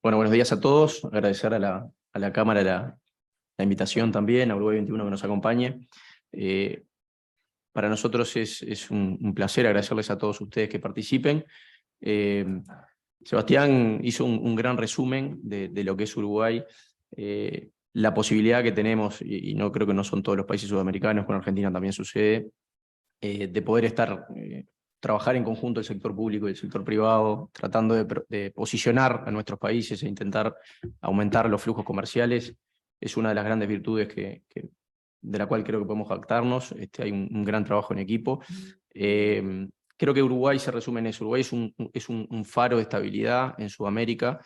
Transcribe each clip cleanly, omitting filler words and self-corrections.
Bueno, buenos días a todos. Agradecer a la Cámara la invitación también, a Uruguay 21 que nos acompañe. Para nosotros es un placer agradecerles a todos ustedes que participen. Sebastián hizo un gran resumen de lo que es Uruguay, la posibilidad que tenemos, y no creo que no son todos los países sudamericanos, con Argentina también sucede, de poder trabajar en conjunto el sector público y el sector privado, tratando de posicionar a nuestros países e intentar aumentar los flujos comerciales, es una de las grandes virtudes de la cual creo que podemos jactarnos. Hay un gran trabajo en equipo. Creo que Uruguay se resume en eso. Uruguay es un faro de estabilidad en Sudamérica.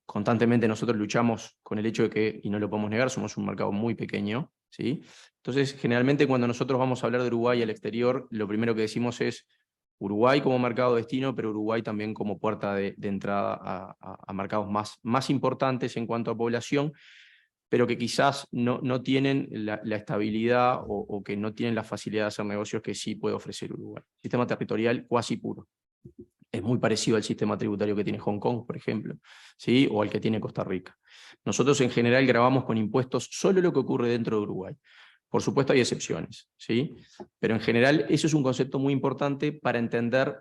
Constantemente nosotros luchamos con el hecho de que, y no lo podemos negar, somos un mercado muy pequeño, ¿sí? Entonces, generalmente cuando nosotros vamos a hablar de Uruguay al exterior, lo primero que decimos es Uruguay como mercado destino, pero Uruguay también como puerta de entrada a mercados más importantes en cuanto a población, pero que quizás no tienen la estabilidad o que no tienen la facilidad de hacer negocios que sí puede ofrecer Uruguay. Sistema territorial cuasi puro. Es muy parecido al sistema tributario que tiene Hong Kong, por ejemplo, ¿sí? O al que tiene Costa Rica. Nosotros en general grabamos con impuestos solo lo que ocurre dentro de Uruguay. Por supuesto hay excepciones, ¿sí? Pero en general eso es un concepto muy importante para entender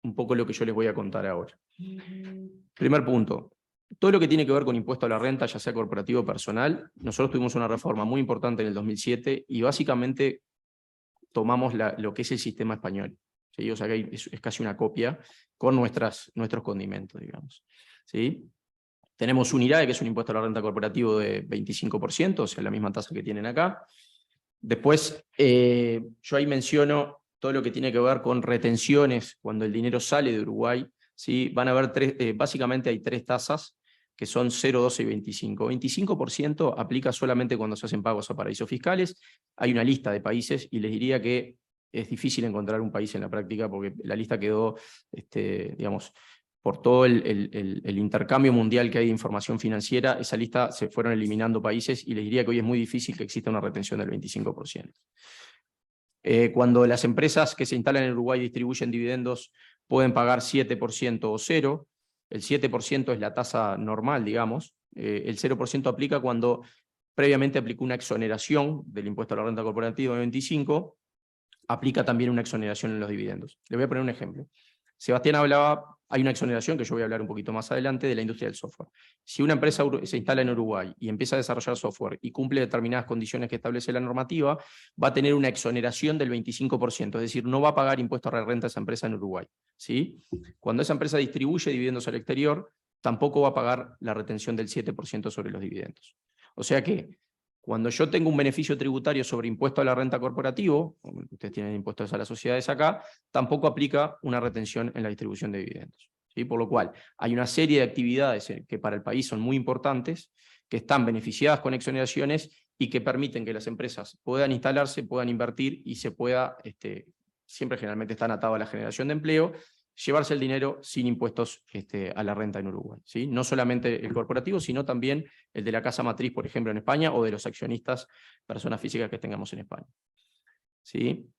un poco lo que yo les voy a contar ahora. Primer punto, todo lo que tiene que ver con impuesto a la renta, ya sea corporativo o personal, nosotros tuvimos una reforma muy importante en el 2007 y básicamente tomamos lo que es el sistema español. ¿Sí? O sea que es casi una copia con nuestros condimentos, digamos. ¿Sí? Tenemos un IRAE, que es un impuesto a la renta corporativo de 25%, o sea, la misma tasa que tienen acá. Después, yo ahí menciono todo lo que tiene que ver con retenciones cuando el dinero sale de Uruguay. ¿Sí? Van a haber básicamente hay tres tasas, que son 0, 12 y 25. 25% aplica solamente cuando se hacen pagos a paraísos fiscales. Hay una lista de países y les diría que es difícil encontrar un país en la práctica porque la lista quedó, digamos, por todo el intercambio mundial que hay de información financiera, esa lista se fueron eliminando países y les diría que hoy es muy difícil que exista una retención del 25%. Cuando las empresas que se instalan en Uruguay distribuyen dividendos pueden pagar 7% o 0%, el 7% es la tasa normal, digamos, el 0% aplica cuando previamente aplicó una exoneración del impuesto a la renta corporativa de 25%, aplica también una exoneración en los dividendos. Le voy a poner un ejemplo. Sebastián hablaba, hay una exoneración que yo voy a hablar un poquito más adelante de la industria del software. Si una empresa se instala en Uruguay y empieza a desarrollar software y cumple determinadas condiciones que establece la normativa, va a tener una exoneración del 25%, es decir, no va a pagar impuesto a la renta esa empresa en Uruguay. ¿Sí? Cuando esa empresa distribuye dividendos al exterior, tampoco va a pagar la retención del 7% sobre los dividendos. O sea que cuando yo tengo un beneficio tributario sobre impuesto a la renta corporativo, ustedes tienen impuestos a las sociedades acá, tampoco aplica una retención en la distribución de dividendos. ¿Sí? Por lo cual, hay una serie de actividades que para el país son muy importantes, que están beneficiadas con exoneraciones y que permiten que las empresas puedan instalarse, puedan invertir y se pueda, siempre generalmente están atados a la generación de empleo, llevarse el dinero sin impuestos a la renta en Uruguay. ¿Sí? No solamente el corporativo, sino también el de la casa matriz, por ejemplo, en España, o de los accionistas, personas físicas que tengamos en España. ¿Sí?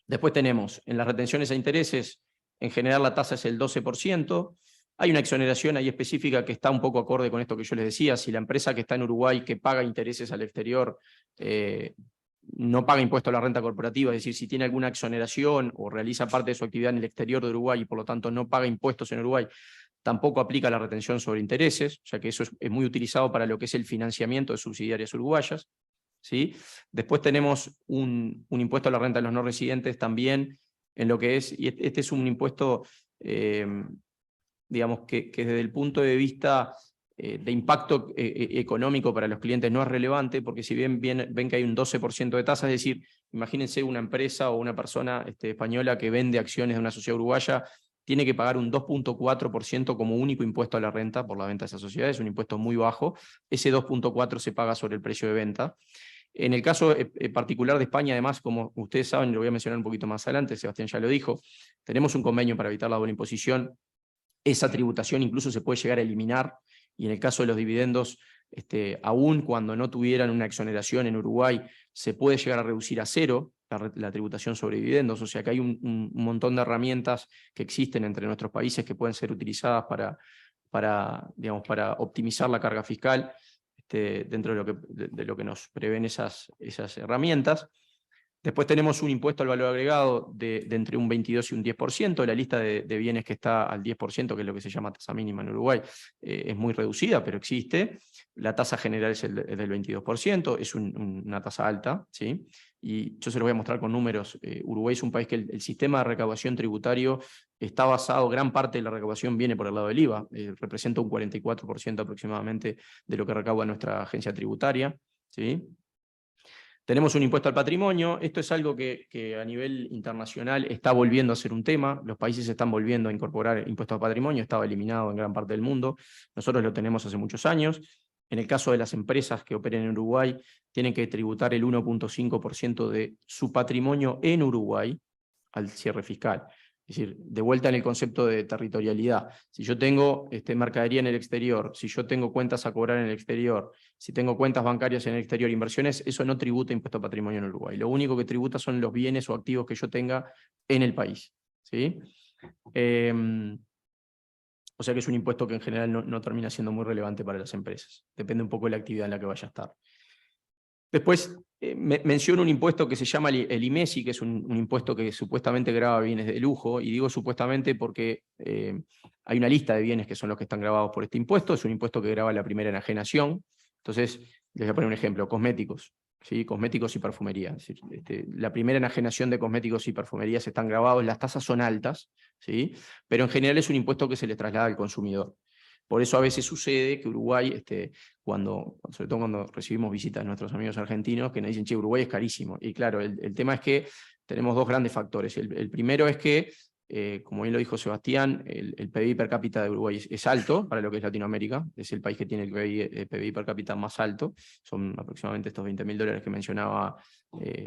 Después tenemos, en las retenciones a intereses, en general la tasa es el 12%, hay una exoneración ahí específica que está un poco acorde con esto que yo les decía, si la empresa que está en Uruguay que paga intereses al exterior no paga impuesto a la renta corporativa, es decir, si tiene alguna exoneración o realiza parte de su actividad en el exterior de Uruguay y por lo tanto no paga impuestos en Uruguay, tampoco aplica la retención sobre intereses, o sea que eso es muy utilizado para lo que es el financiamiento de subsidiarias uruguayas. ¿Sí? Después tenemos un impuesto a la renta de los no residentes también, en lo que es, y este es un impuesto, digamos, que desde el punto de vista de impacto económico para los clientes no es relevante, porque si bien ven que hay un 12% de tasa, es decir, imagínense una empresa o una persona española que vende acciones de una sociedad uruguaya, tiene que pagar un 2.4% como único impuesto a la renta por la venta de esa sociedad, es un impuesto muy bajo, ese 2.4% se paga sobre el precio de venta. En el caso particular de España, además, como ustedes saben, lo voy a mencionar un poquito más adelante, Sebastián ya lo dijo, tenemos un convenio para evitar la doble imposición. Esa tributación incluso se puede llegar a eliminar, y en el caso de los dividendos, aún cuando no tuvieran una exoneración en Uruguay, se puede llegar a reducir a cero la tributación sobre dividendos, o sea que hay un montón de herramientas que existen entre nuestros países que pueden ser utilizadas digamos, para optimizar la carga fiscal dentro de lo que nos prevén esas herramientas. Después tenemos un impuesto al valor agregado de entre un 22 y un 10%. La lista de bienes que está al 10%, que es lo que se llama tasa mínima en Uruguay, es muy reducida, pero existe. La tasa general es del 22%, es una tasa alta, ¿sí? Y yo se los voy a mostrar con números. Uruguay es un país que el sistema de recaudación tributario está basado, gran parte de la recaudación viene por el lado del IVA, representa un 44% aproximadamente de lo que recauda nuestra agencia tributaria, ¿sí? Tenemos un impuesto al patrimonio. Esto es algo que a nivel internacional está volviendo a ser un tema. Los países están volviendo a incorporar impuestos al patrimonio. Estaba eliminado en gran parte del mundo. Nosotros lo tenemos hace muchos años. En el caso de las empresas que operen en Uruguay, tienen que tributar el 1.5% de su patrimonio en Uruguay al cierre fiscal. Es decir, de vuelta en el concepto de territorialidad. Si yo tengo mercadería en el exterior, si yo tengo cuentas a cobrar en el exterior, si tengo cuentas bancarias en el exterior, inversiones, eso no tributa impuesto a patrimonio en Uruguay. Lo único que tributa son los bienes o activos que yo tenga en el país, ¿sí? O sea que es un impuesto que en general no termina siendo muy relevante para las empresas. Depende un poco de la actividad en la que vaya a estar. Después menciono un impuesto que se llama el IMESI, que es un impuesto que supuestamente grava bienes de lujo, y digo supuestamente porque hay una lista de bienes que son los que están gravados por este impuesto. Es un impuesto que grava la primera enajenación. Entonces, les voy a poner un ejemplo: cosméticos, ¿sí? Cosméticos y perfumería. Es decir, la primera enajenación de cosméticos y perfumerías están grabados, las tasas son altas, ¿sí? Pero en general es un impuesto que se le traslada al consumidor. Por eso a veces sucede que Uruguay, sobre todo cuando recibimos visitas de nuestros amigos argentinos, que nos dicen, che, Uruguay es carísimo. Y claro, el tema es que tenemos dos grandes factores. El primero es que, como bien lo dijo Sebastián, el PBI per cápita de Uruguay es alto para lo que es Latinoamérica. Es el país que tiene el PBI per cápita más alto. Son aproximadamente estos $20.000 que mencionaba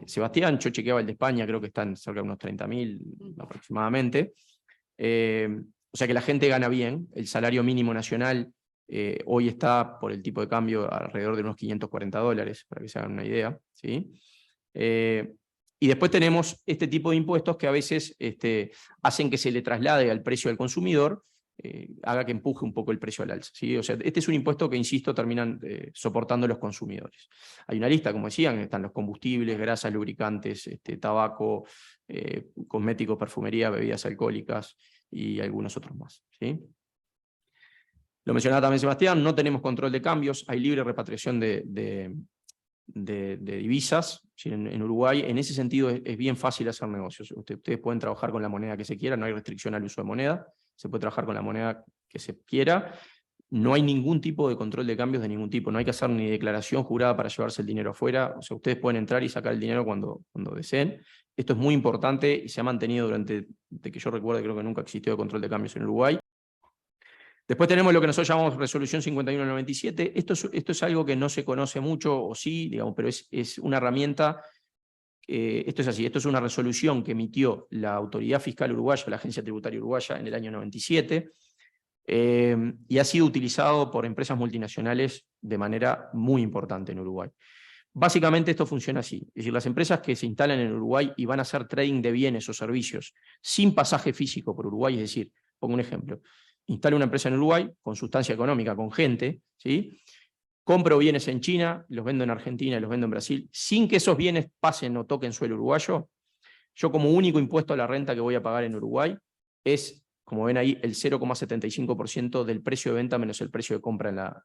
Sebastián. Yo chequeaba el de España, creo que están cerca de unos 30.000 aproximadamente. O sea que la gente gana bien. El salario mínimo nacional hoy está, por el tipo de cambio, alrededor de unos $540, para que se hagan una idea, ¿sí? Y después tenemos este tipo de impuestos que a veces hacen que se le traslade al precio del consumidor, haga que empuje un poco el precio al alza, ¿sí? O sea, este es un impuesto que, insisto, terminan soportando los consumidores. Hay una lista, como decían, están los combustibles, grasas, lubricantes, tabaco, cosméticos, perfumería, bebidas alcohólicas y algunos otros más, ¿sí? Lo mencionaba también Sebastián, no tenemos control de cambios, hay libre repatriación de divisas, ¿sí? En Uruguay. En ese sentido es bien fácil hacer negocios. Ustedes pueden trabajar con la moneda que se quiera, no hay restricción al uso de moneda, se puede trabajar con la moneda que se quiera. No hay ningún tipo de control de cambios de ningún tipo, no hay que hacer ni declaración jurada para llevarse el dinero afuera. O sea, ustedes pueden entrar y sacar el dinero cuando deseen. Esto es muy importante y se ha mantenido de que yo recuerde, creo que nunca existió control de cambios en Uruguay. Después tenemos lo que nosotros llamamos Resolución 5197. Esto es algo que no se conoce mucho, o sí, digamos, pero es una herramienta. Esto es así, esto es una resolución que emitió la Autoridad Fiscal Uruguaya, la Agencia Tributaria Uruguaya, en el año 97, y ha sido utilizado por empresas multinacionales de manera muy importante en Uruguay. Básicamente esto funciona así, es decir, las empresas que se instalan en Uruguay y van a hacer trading de bienes o servicios sin pasaje físico por Uruguay, es decir, pongo un ejemplo, instalo una empresa en Uruguay con sustancia económica, con gente, ¿sí? Compro bienes en China, los vendo en Argentina y los vendo en Brasil, sin que esos bienes pasen o toquen suelo uruguayo. Yo, como único impuesto a la renta que voy a pagar en Uruguay, es, como ven ahí, el 0,75% del precio de venta menos el precio de compra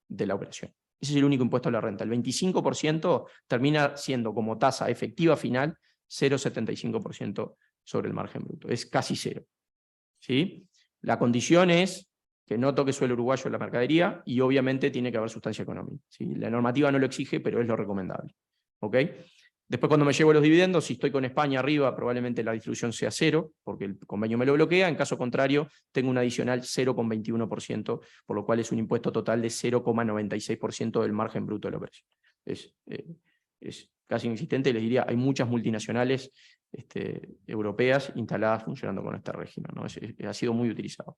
de la operación. Ese es el único impuesto a la renta. El 25% termina siendo, como tasa efectiva final, 0,75% sobre el margen bruto. Es casi cero, ¿sí? La condición es que no toque suelo uruguayo en la mercadería y obviamente tiene que haber sustancia económica, ¿sí? La normativa no lo exige, pero es lo recomendable, ¿ok? Después, cuando me llevo los dividendos, si estoy con España arriba, probablemente la distribución sea cero, porque el convenio me lo bloquea. En caso contrario, tengo un adicional 0,21%, por lo cual es un impuesto total de 0,96% del margen bruto de la operación. Es casi inexistente. Les diría, hay muchas multinacionales europeas instaladas funcionando con este régimen, ¿no? Ha sido muy utilizado.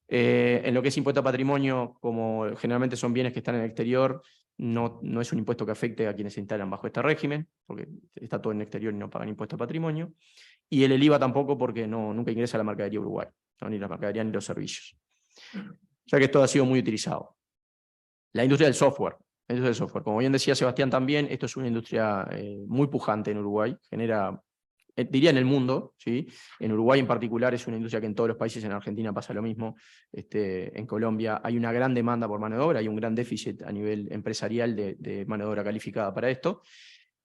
En lo que es impuesto a patrimonio, como generalmente son bienes que están en el exterior, no es un impuesto que afecte a quienes se instalan bajo este régimen, porque está todo en el exterior y no pagan impuesto a patrimonio. Y el IVA tampoco, porque nunca ingresa la mercadería Uruguay, ¿no? Ni la mercadería ni los servicios. O sea que esto ha sido muy utilizado. La industria del software. La industria del software. Como bien decía Sebastián también, esto es una industria muy pujante en Uruguay, genera, diría en el mundo, ¿sí? En Uruguay en particular es una industria que en todos los países, en Argentina pasa lo mismo, en Colombia hay una gran demanda por mano de obra, hay un gran déficit a nivel empresarial de mano de obra calificada para esto.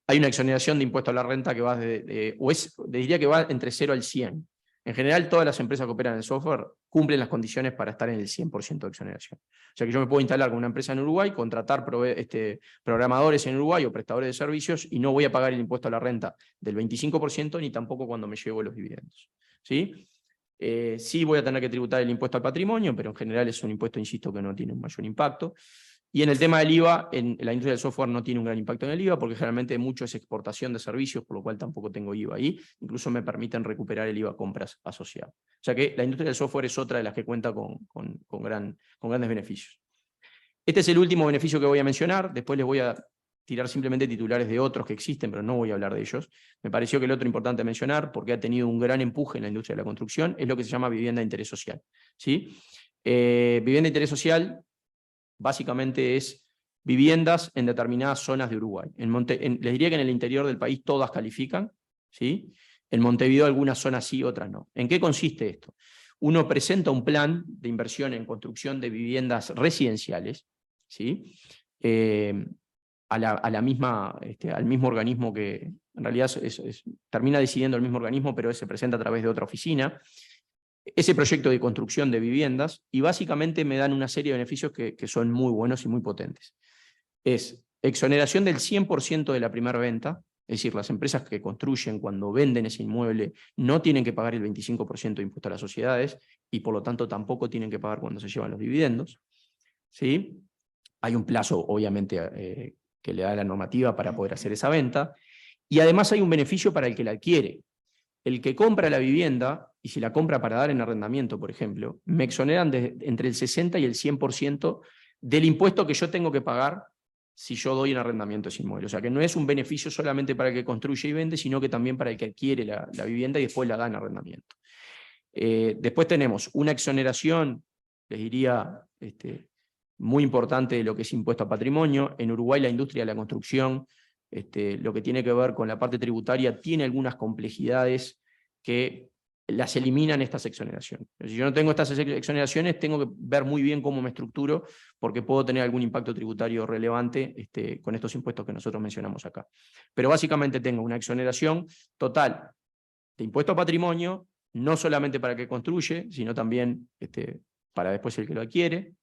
Hay una exoneración de impuesto a la renta que va diría que va entre 0 al 100. En general, todas las empresas que operan en software cumplen las condiciones para estar en el 100% de exoneración. O sea que yo me puedo instalar con una empresa en Uruguay, contratar programadores en Uruguay o prestadores de servicios y no voy a pagar el impuesto a la renta del 25% ni tampoco cuando me llevo los dividendos. ¿Sí? Sí voy a tener que tributar el impuesto al patrimonio, pero en general es un impuesto, insisto, que no tiene un mayor impacto. Y en el tema del IVA, en la industria del software no tiene un gran impacto en el IVA, porque generalmente mucho es exportación de servicios, por lo cual tampoco tengo IVA ahí. Incluso me permiten recuperar el IVA compras asociado. O sea que la industria del software es otra de las que cuenta con grandes beneficios. Este es el último beneficio que voy a mencionar. Después les voy a tirar simplemente titulares de otros que existen, pero no voy a hablar de ellos. Me pareció que el otro importante mencionar, porque ha tenido un gran empuje en la industria de la construcción, es lo que se llama vivienda de interés social. ¿Sí? Vivienda de interés social básicamente es viviendas en determinadas zonas de Uruguay. Les diría que en el interior del país todas califican, ¿sí? En Montevideo algunas zonas sí, otras no. ¿En qué consiste esto? Uno presenta un plan de inversión en construcción de viviendas residenciales, ¿sí? Al mismo organismo que en realidad termina decidiendo el mismo organismo, pero se presenta a través de otra oficina, ese proyecto de construcción de viviendas, y básicamente me dan una serie de beneficios que son muy buenos y muy potentes. Es exoneración del 100% de la primera venta, es decir, las empresas que construyen cuando venden ese inmueble no tienen que pagar el 25% de impuesto a las sociedades y por lo tanto tampoco tienen que pagar cuando se llevan los dividendos. ¿Sí? Hay un plazo, obviamente, que le da la normativa para poder hacer esa venta, y además hay un beneficio para el que la adquiere. El que compra la vivienda, y si la compra para dar en arrendamiento, por ejemplo, me exoneran entre el 60 y el 100% del impuesto que yo tengo que pagar si yo doy en arrendamiento ese inmueble. O sea que no es un beneficio solamente para el que construye y vende, sino que también para el que adquiere la vivienda y después la da en arrendamiento. Después tenemos una exoneración, les diría, muy importante de lo que es impuesto a patrimonio. En Uruguay la industria de la construcción, lo que tiene que ver con la parte tributaria, tiene algunas complejidades que las eliminan estas exoneraciones. Si yo no tengo estas exoneraciones, tengo que ver muy bien cómo me estructuro, porque puedo tener algún impacto tributario relevante con estos impuestos que nosotros mencionamos acá. Pero básicamente tengo una exoneración total de impuesto a patrimonio, no solamente para el que construye, sino también para después el que lo adquiere.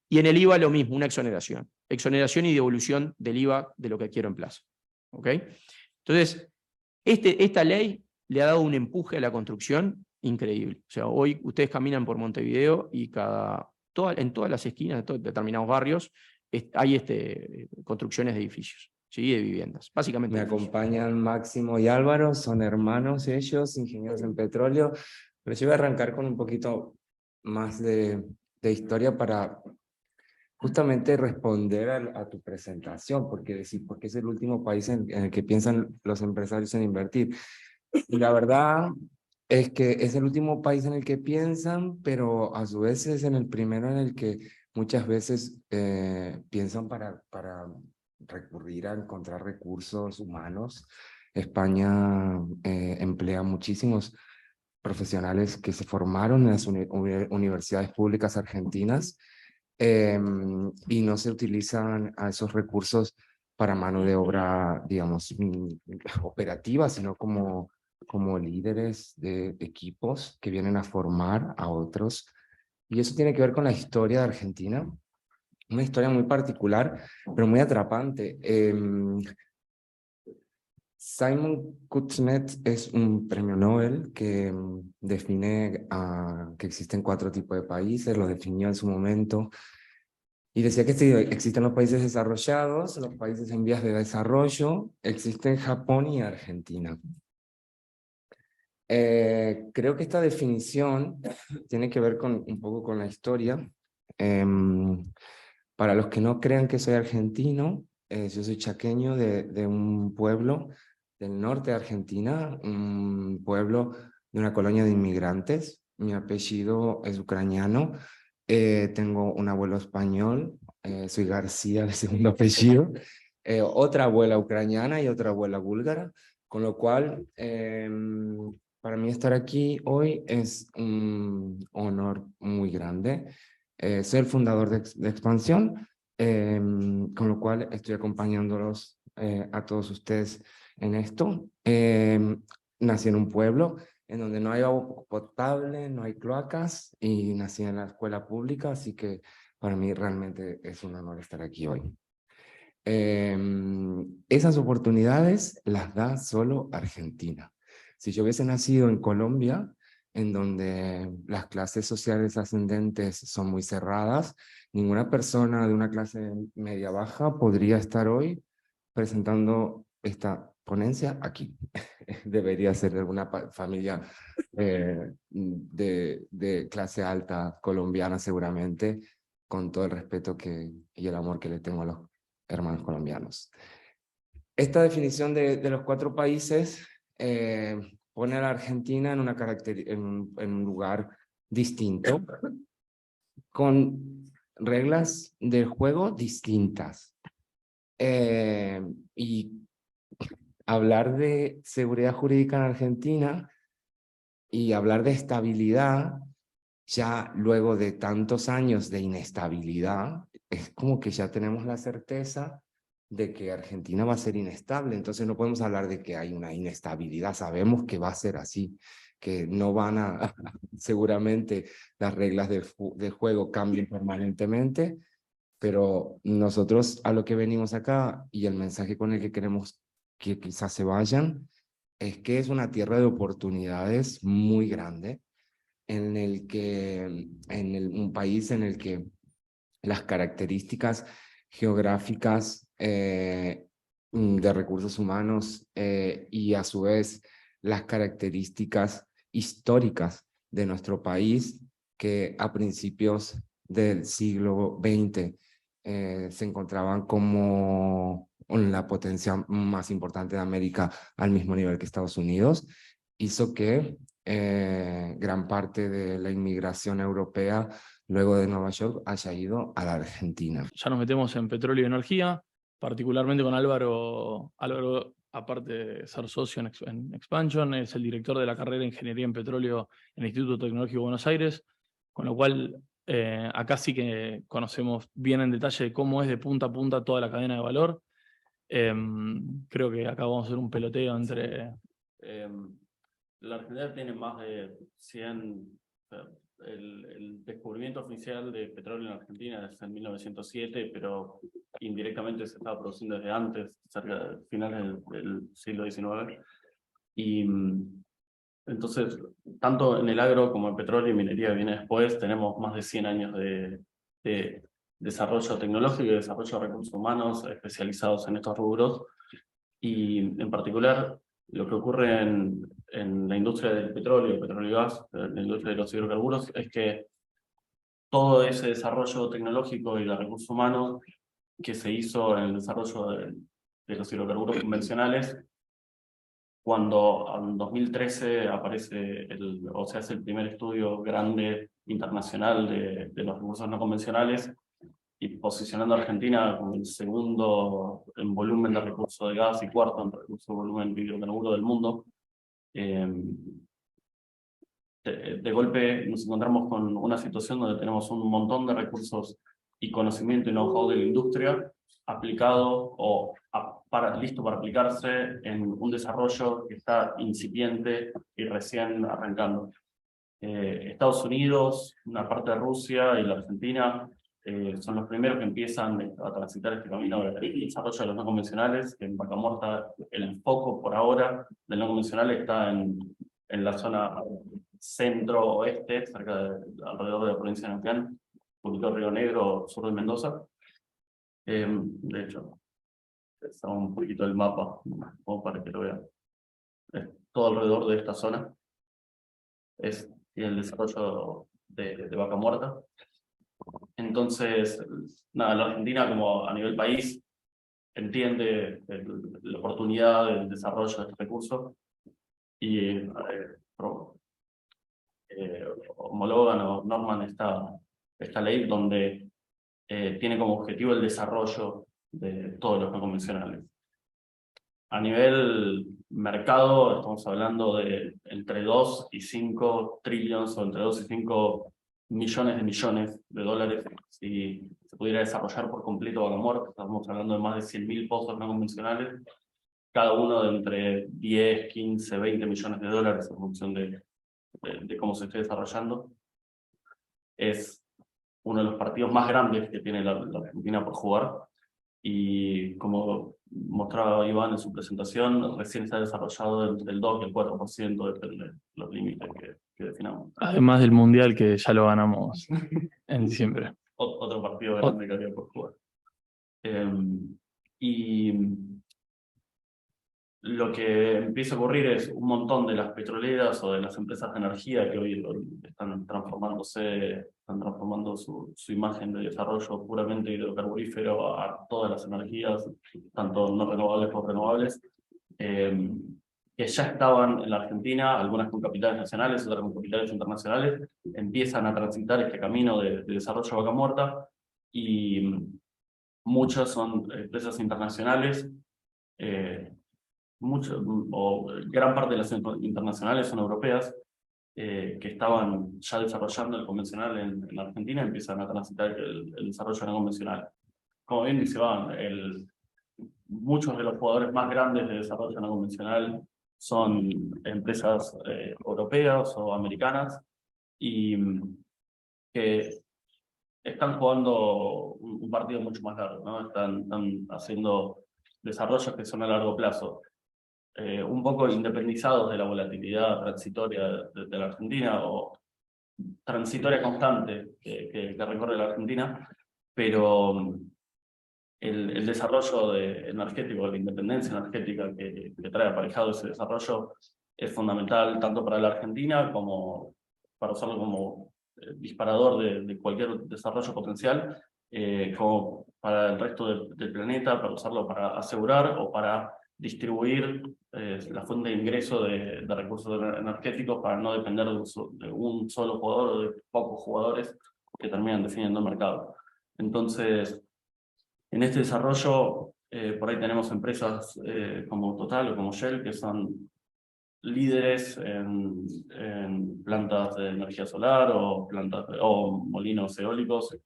Y en el IVA lo mismo, una exoneración. Exoneración y devolución del IVA de lo que adquiero en plaza. ¿Ok? Entonces, esta ley le ha dado un empuje a la construcción increíble. O sea, hoy ustedes caminan por Montevideo y en todas las esquinas de determinados barrios hay construcciones de edificios, ¿sí? De viviendas, básicamente. Me acompañan Máximo y Álvaro, son hermanos ellos, ingenieros en petróleo, pero yo voy a arrancar con un poquito más de historia para justamente responder a tu presentación, porque es el último país en el que piensan los empresarios en invertir. Y la verdad es que es el último país en el que piensan, pero a su vez es en el primero en el que muchas veces piensan para recurrir a encontrar recursos humanos. España emplea muchísimos profesionales que se formaron en las universidades públicas argentinas y no se utilizan a esos recursos para mano de obra, digamos, operativa, sino como líderes de equipos que vienen a formar a otros. Y eso tiene que ver con la historia de Argentina, una historia muy particular, pero muy atrapante. Simon Kuznets es un premio Nobel que define que existen 4 tipos de países, los definió en su momento, y decía que existen los países desarrollados, los países en vías de desarrollo, existen Japón y Argentina. Creo que esta definición tiene que ver un poco con la historia. Para los que no crean que soy argentino, yo soy chaqueño de un pueblo del norte de Argentina, un pueblo de una colonia de inmigrantes. Mi apellido es ucraniano Tengo un abuelo español, soy García, el segundo apellido, otra abuela ucraniana y otra abuela búlgara, con lo cual para mí estar aquí hoy es un honor muy grande. Soy el fundador de Expansión, con lo cual estoy acompañándolos a todos ustedes en esto. Nací en un pueblo en donde no hay agua potable, no hay cloacas, y nací en la escuela pública, así que para mí realmente es un honor estar aquí hoy. Esas oportunidades las da solo Argentina. Si yo hubiese nacido en Colombia, en donde las clases sociales ascendentes son muy cerradas, ninguna persona de una clase media baja podría estar hoy presentando esta ponencia aquí. Debería ser de alguna familia de clase alta colombiana seguramente, con todo el respeto y el amor que le tengo a los hermanos colombianos. Esta definición de los 4 países pone a la Argentina en, en un lugar distinto, con reglas del juego distintas. Y hablar de seguridad jurídica en Argentina y hablar de estabilidad, ya luego de tantos años de inestabilidad, es como que ya tenemos la certeza de que Argentina va a ser inestable. Entonces no podemos hablar de que hay una inestabilidad, sabemos que va a ser así, que no van a, seguramente las reglas del juego cambien permanentemente, pero nosotros a lo que venimos acá y el mensaje con el que queremos que quizás se vayan es que es una tierra de oportunidades muy grande, en el que, un país en el que las características geográficas de recursos humanos y a su vez las características históricas de nuestro país, que a principios del siglo XX se encontraban como la potencia más importante de América al mismo nivel que Estados Unidos, hizo que gran parte de la inmigración europea luego de Nueva York haya ido a la Argentina. Ya nos metemos en petróleo y energía, particularmente con Álvaro. Álvaro, aparte de ser socio en Expansion, es el director de la carrera de Ingeniería en Petróleo en el Instituto Tecnológico de Buenos Aires, con lo cual acá sí que conocemos bien en detalle cómo es de punta a punta toda la cadena de valor. Creo que acá vamos a hacer un peloteo entre... La Argentina tiene más de 100... El descubrimiento oficial de petróleo en Argentina es en 1907, pero indirectamente se estaba produciendo desde antes, cerca de finales del siglo XIX. Y entonces, tanto en el agro como en petróleo y minería que viene después, tenemos más de 100 años de desarrollo tecnológico y desarrollo de recursos humanos especializados en estos rubros. Y en particular, lo que ocurre en la industria del petróleo y gas, en la industria de los hidrocarburos, es que todo ese desarrollo tecnológico y de recursos humanos que se hizo en el desarrollo de los hidrocarburos convencionales, cuando en 2013 aparece o se hace el primer estudio grande internacional de los recursos no convencionales, y posicionando a Argentina como el segundo en volumen de recursos de gas y cuarto en recursos de volumen de hidrocarburo del mundo, de golpe nos encontramos con una situación donde tenemos un montón de recursos y conocimiento y know-how de la industria aplicado listo para aplicarse en un desarrollo que está incipiente y recién arrancando. Estados Unidos, una parte de Rusia y la Argentina son los primeros que empiezan a transitar este camino del desarrollo de los no convencionales. En Vaca Muerta el foco por ahora del no convencional está en la zona centro-oeste, alrededor de la provincia de Neuquén, un poquito Río Negro, sur de Mendoza. De hecho, está un poquito el mapa, como para que lo vean. Todo alrededor de esta zona es el desarrollo de Vaca Muerta. Entonces, nada, la Argentina como a nivel país entiende la oportunidad del desarrollo de este recurso y homologan o norman esta ley donde tiene como objetivo el desarrollo de todos los no convencionales. A nivel mercado, estamos hablando de entre 2 y 5 trillones o entre 2 y 5 millones de dólares si se pudiera desarrollar por completo Vaca Muerta. Estamos hablando de más de 100.000 pozos no convencionales, cada uno de entre 10, 15, 20 millones de dólares en función de cómo se esté desarrollando. Es uno de los partidos más grandes que tiene la Argentina por jugar. Y como mostraba Iván en su presentación, recién se ha desarrollado entre el 2 y el 4%, depende de los límites que definamos. Además del Mundial que ya lo ganamos en diciembre. Otro partido grande que había por jugar. Y lo que empieza a ocurrir es un montón de las petroleras o de las empresas de energía que hoy están transformando su imagen de desarrollo puramente hidrocarburífero a todas las energías, tanto no renovables como renovables, que ya estaban en la Argentina, algunas con capitales nacionales, otras con capitales internacionales, empiezan a transitar este camino de desarrollo Vaca Muerta, y muchas son empresas internacionales. Gran parte de las internacionales son europeas, que estaban ya desarrollando el convencional en la Argentina, empiezan a transitar el desarrollo no convencional. Como bien dice Iván, muchos de los jugadores más grandes de desarrollo no convencional son empresas europeas o americanas, y que están jugando un partido mucho más largo, ¿no? Están haciendo desarrollos que son a largo plazo. Un poco independizados de la volatilidad transitoria de la Argentina, o transitoria constante que recorre la Argentina, pero el desarrollo energético, la independencia energética que trae aparejado ese desarrollo es fundamental tanto para la Argentina como para usarlo como disparador de cualquier desarrollo potencial, como para el resto del planeta, para usarlo para asegurar o para distribuir la fuente de ingreso de recursos energéticos, para no depender de un solo jugador o de pocos jugadores que terminan definiendo el mercado. Entonces, en este desarrollo, por ahí tenemos empresas como Total o como Shell, que son líderes en plantas de energía solar o molinos eólicos,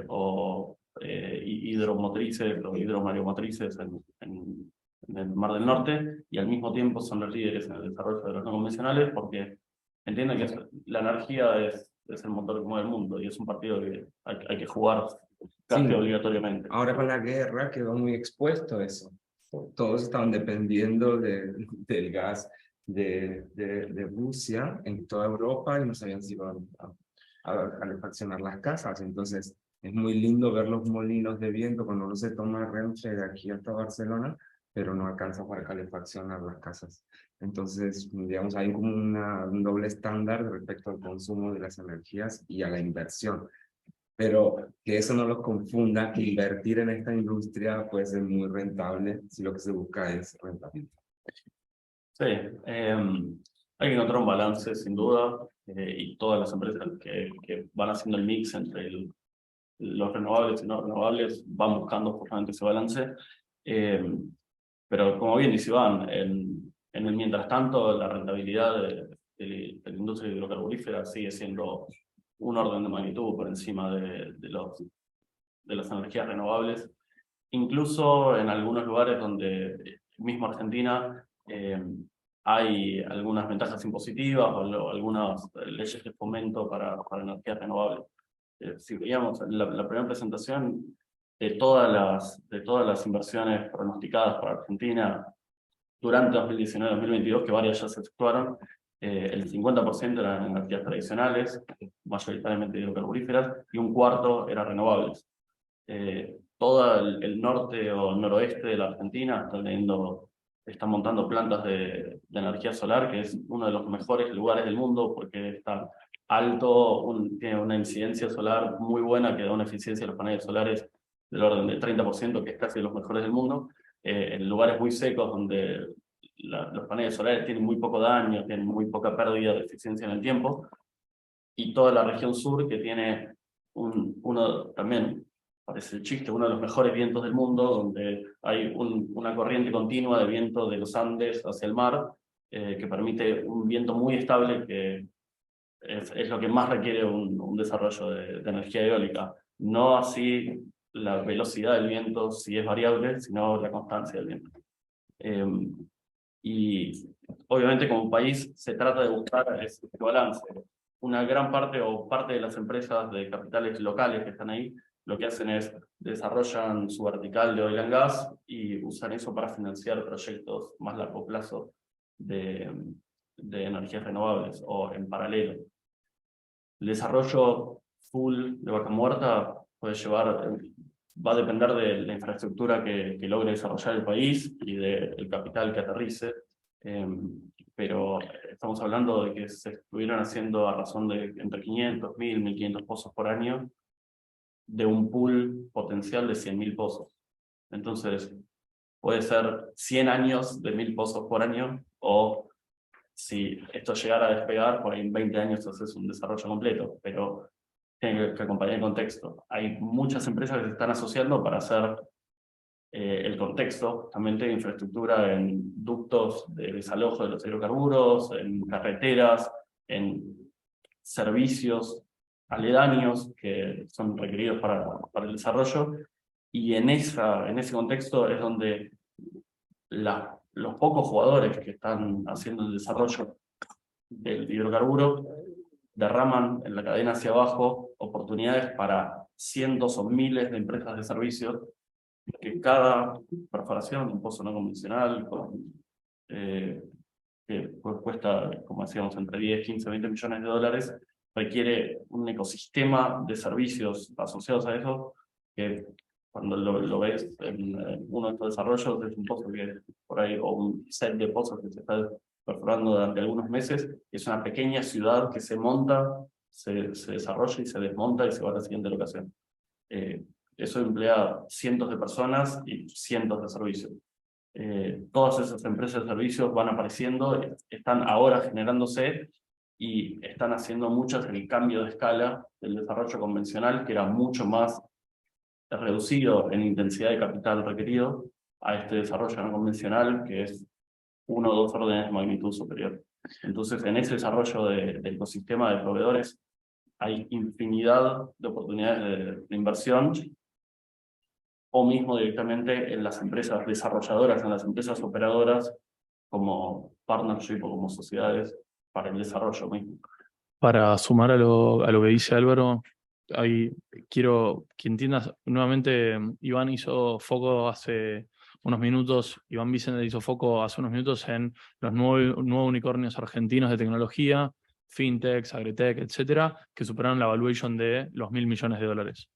o hidromotrices o hidromariomotrices en el Mar del Norte, y al mismo tiempo son los líderes en el desarrollo de los no convencionales, porque entienden que la energía es el motor que mueve el mundo, y es un partido que hay que jugar casi Sí. obligatoriamente. Ahora con la guerra quedó muy expuesto eso. Todos estaban dependiendo del gas de Rusia en toda Europa, y no sabían si iban a calefaccionar las casas. Entonces es muy lindo ver los molinos de viento cuando uno se toma Renfe de aquí hasta Barcelona, pero no alcanza para calefaccionar las casas. Entonces, digamos, hay como un doble estándar respecto al consumo de las energías y a la inversión. Pero que eso no los confunda, que invertir en esta industria puede ser muy rentable si lo que se busca es rentabilidad. Sí, hay que encontrar un balance sin duda, y todas las empresas que van haciendo el mix entre los renovables y no renovables van buscando justamente ese balance. Pero como bien dice Iván, en el mientras tanto la rentabilidad de la industria hidrocarburífera sigue siendo un orden de magnitud por encima de las energías renovables. Incluso en algunos lugares donde, mismo Argentina, hay algunas ventajas impositivas o algunas leyes de fomento para energías renovables. Si veíamos la primera presentación de todas las inversiones pronosticadas para Argentina durante 2019-2022, que varias ya se efectuaron, el 50% eran energías tradicionales, mayoritariamente hidrocarburíferas, y un cuarto eran renovables. Todo el norte o noroeste de la Argentina están montando plantas de energía solar, que es uno de los mejores lugares del mundo porque está alto, tiene una incidencia solar muy buena, que da una eficiencia de los paneles solares del orden del 30%, que es casi de los mejores del mundo, en lugares muy secos donde los paneles solares tienen muy poco daño, tienen muy poca pérdida de eficiencia en el tiempo, y toda la región sur, que tiene uno también, parece el chiste, uno de los mejores vientos del mundo, donde hay una corriente continua de viento de los Andes hacia el mar, que permite un viento muy estable, que es lo que más requiere un desarrollo de energía eólica. No así la velocidad del viento, si es variable, sino la constancia del viento. Y obviamente como país se trata de buscar ese balance. Una gran parte o parte de las empresas de capitales locales que están ahí, lo que hacen es desarrollan su vertical de oil and gas y usan eso para financiar proyectos más a largo plazo de energías renovables o en paralelo. El desarrollo full de Vaca Muerta puede llevar, va a depender de la infraestructura que logre desarrollar el país y del capital que aterrice, pero estamos hablando de que se estuvieran haciendo a razón de entre 500, 1000, 1500 pozos por año, de un pool potencial de 100.000 pozos. Entonces, puede ser 100 años de 1000 pozos por año, o si esto llegara a despegar, por ahí en 20 años haces un desarrollo completo, pero tiene que acompañar el contexto. Hay muchas empresas que se están asociando para hacer el contexto, justamente de infraestructura en ductos de desalojo de los hidrocarburos, en carreteras, en servicios aledaños que son requeridos para el desarrollo, y en ese contexto es donde los pocos jugadores que están haciendo el desarrollo del hidrocarburo derraman en la cadena hacia abajo oportunidades para cientos o miles de empresas de servicios, que cada perforación de un pozo no convencional que cuesta, como decíamos, entre 10, 15, 20 millones de dólares, requiere un ecosistema de servicios asociados a eso, que cuando lo ves en uno de estos desarrollos es un pozo que por ahí, o un set de pozos que se está perforando durante algunos meses, y es una pequeña ciudad que se monta, se desarrolla y se desmonta y se va a la siguiente locación. Eso emplea cientos de personas y cientos de servicios. Todas esas empresas de servicios van apareciendo, están ahora generándose y están haciendo muchas el cambio de escala del desarrollo convencional, que era mucho más reducido en intensidad de capital requerido, a este desarrollo no convencional, que es 1 o 2 órdenes de magnitud superior. Entonces, en ese desarrollo del ecosistema de proveedores hay infinidad de oportunidades de inversión, o mismo directamente en las empresas desarrolladoras, en las empresas operadoras, como partnership o como sociedades para el desarrollo mismo. Para sumar a lo que dice Álvaro, quiero que entiendas, nuevamente Iván hizo foco hace unos minutos, Iván Vicente hizo foco hace unos minutos en los nuevos unicornios argentinos de tecnología, fintechs, agritech, etcétera, que superaron la valuation de los $1.000 millones.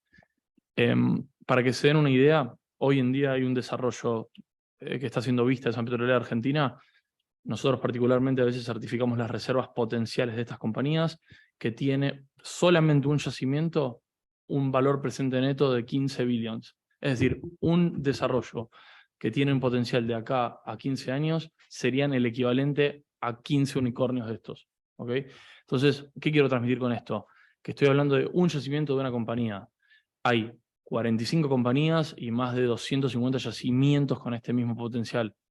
Para que se den una idea, hoy en día hay un desarrollo que está siendo vista en San Petrolera Argentina. Nosotros particularmente a veces certificamos las reservas potenciales de estas compañías, que tiene solamente un yacimiento un valor presente neto de 15 billions. Es decir, un desarrollo que tiene un potencial de acá a 15 años serían el equivalente a 15 unicornios de estos. ¿Okay? Entonces, ¿qué quiero transmitir con esto? Que estoy hablando de un yacimiento de una compañía. Hay 45 compañías y más de 250 yacimientos con este mismo potencial.